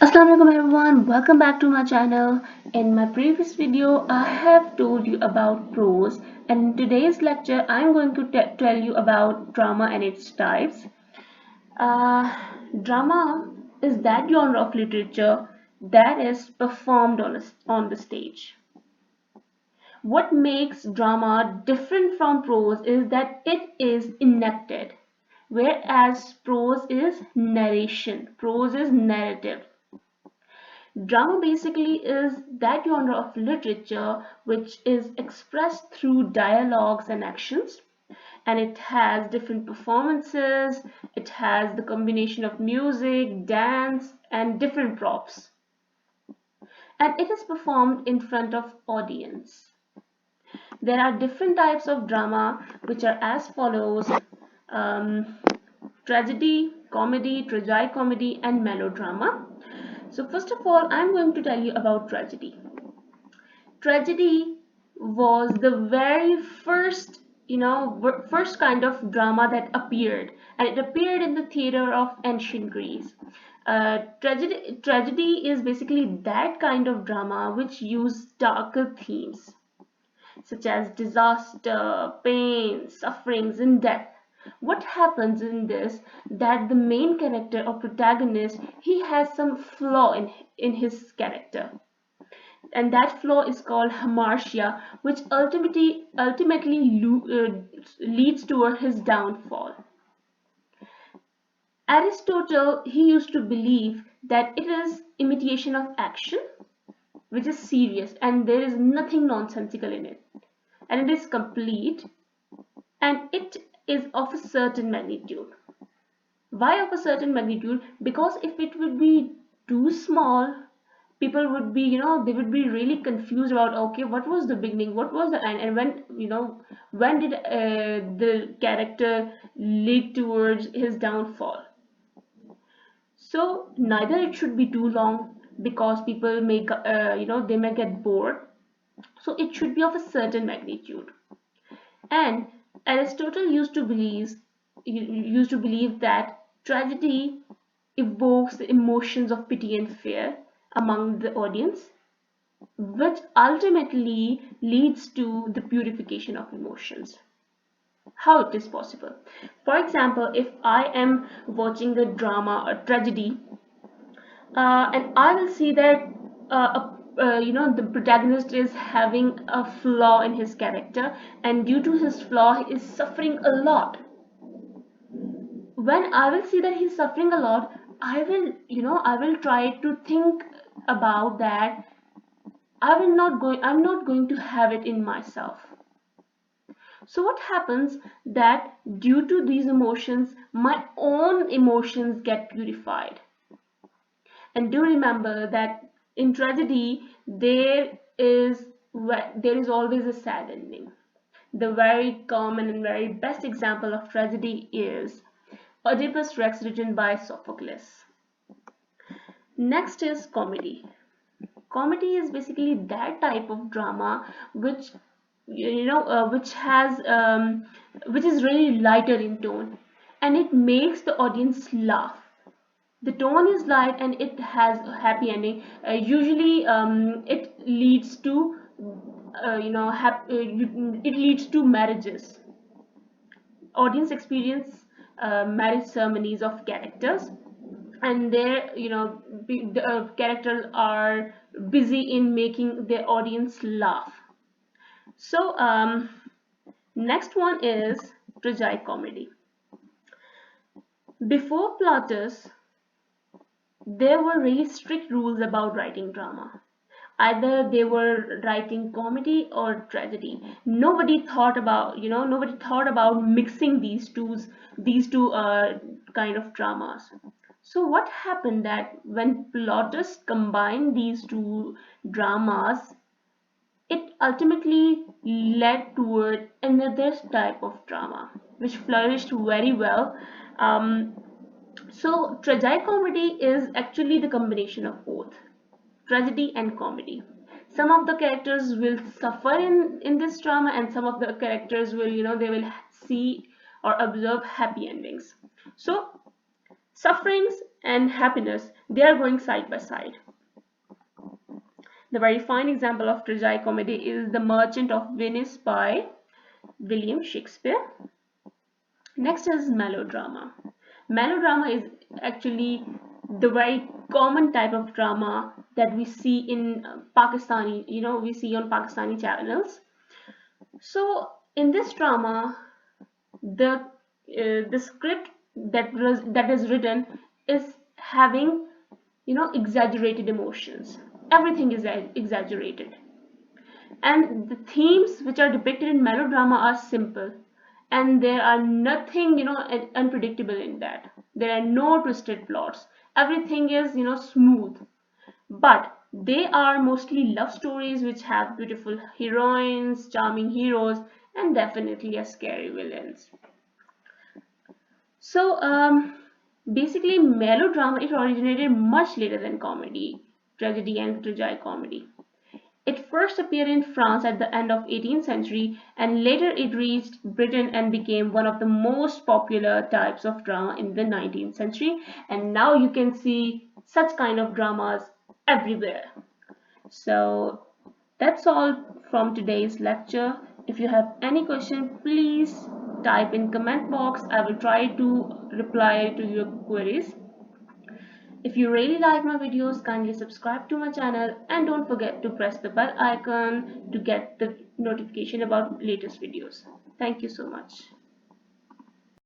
Assalamualaikum everyone, welcome back to my channel. In my previous video, I have told you about prose, and in today's lecture, I'm going to tell you about drama and its types. Uh, Drama is that genre of literature that is performed on the stage. What makes drama different from prose is that it is enacted, whereas prose is narration, prose is narrative. Drama basically is that genre of literature which is expressed through dialogues and actions, and it has different performances, it has the combination of music, dance, and different props, and it is performed in front of audience. There are different types of drama which are as follows: um, tragedy, comedy, tragicomedy, and melodrama. So first of all, I'm going to tell you about tragedy. Tragedy was the very first, first kind of drama that appeared, and it appeared in the theater of ancient Greece. Tragedy is basically that kind of drama which used darker themes such as disaster, pain, sufferings, and death. What happens in this, that the main character or protagonist, he has some flaw in his character, and that flaw is called hamartia, which ultimately leads toward his downfall. Aristotle, he used to believe that it is imitation of action, which is serious and there is nothing nonsensical in it, and it is complete, and it is of a certain magnitude. Why of a certain magnitude? Because if it would be too small, people would be, they would be really confused about, okay, what was the beginning, what was the end, and when did the character lead towards his downfall. So neither it should be too long, because people may, they may get bored. So it should be of a certain magnitude. And Aristotle used to believe that tragedy evokes the emotions of pity and fear among the audience, which ultimately leads to the purification of emotions. How it is possible? For example, if I am watching a drama, a tragedy, and I will see that the protagonist is having a flaw in his character, and due to his flaw, he is suffering a lot. When I will see that he's suffering a lot, I will try to think about that. I'm not going to have it in myself. So what happens, that due to these emotions, my own emotions get purified. And do remember that in tragedy, there is always a sad ending. The very common and very best example of tragedy is Oedipus Rex, written by Sophocles. Next is comedy. Comedy is basically that type of drama which which is really lighter in tone, and it makes the audience laugh. The tone is light and it has a happy ending. Usually, it leads to it leads to marriages. Audience experience marriage ceremonies of characters, and their the characters are busy in making their audience laugh. So next one is tragicomedy. Before Plautus, there were really strict rules about writing drama. Either they were writing comedy or tragedy. Nobody thought about mixing these two kind of dramas. So what happened, that when Plautus combined these two dramas, it ultimately led toward another type of drama which flourished very well. Um, so tragicomedy is actually the combination of both tragedy and comedy. Some of the characters will suffer in this drama, and some of the characters will, they will see or observe happy endings. So Sufferings and happiness, they are going side by side. The very fine example of tragicomedy is The Merchant of Venice by William Shakespeare. Next is melodrama. Melodrama is actually the very common type of drama that we see in Pakistani, we see on Pakistani channels. So in this drama, the script that is written is having exaggerated emotions. Everything is exaggerated, and the themes which are depicted in melodrama are simple, and there are nothing unpredictable in that. There are no twisted plots. Everything is smooth, but they are mostly love stories which have beautiful heroines, charming heroes, and definitely a scary villains. So basically melodrama, it originated much later than comedy, tragedy and tragicomedy. It first appeared in France at the end of 18th century, and later it reached Britain and became one of the most popular types of drama in the 19th century. And now you can see such kind of dramas everywhere. So that's all from today's lecture. If you have any question, please type in comment box. I will try to reply to your queries. If you really like my videos, kindly subscribe to my channel and don't forget to press the bell icon to get the notification about latest videos. Thank you so much.